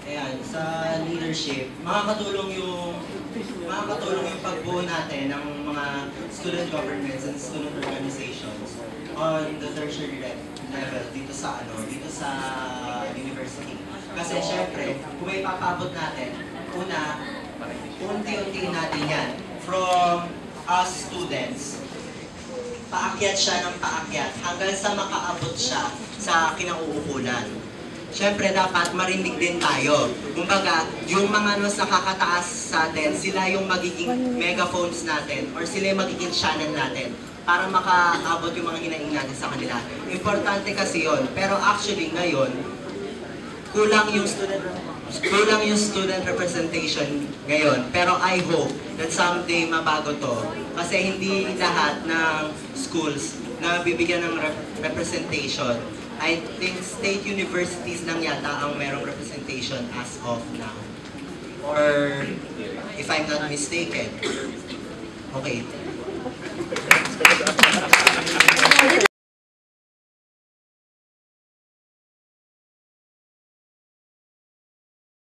Ayan, sa leadership, makakatulong yung pagbuo natin ng mga student governments and student organizations on the tertiary level dito sa university. Kasi syempre, kung may papabot natin, una, unti-unti natin yan. From us students, paakyat siya ng paakyat hanggang sa makaabot siya sa kinauukulan. Siyempre, dapat marinig din tayo. Kumbaga, yung mga mas nakakataas sa atin, sila yung magiging megaphones natin or sila yung magiging channel natin para makaabot yung mga hinaing natin sa kanila. Importante kasi yon. Pero actually, ngayon, kulang yung student representation ngayon. Pero I hope that someday mabago to. Kasi hindi lahat ng schools na bibigyan ng representation. I think state universities lang yata ang merong representation as of now. Or if I'm not mistaken. Okay.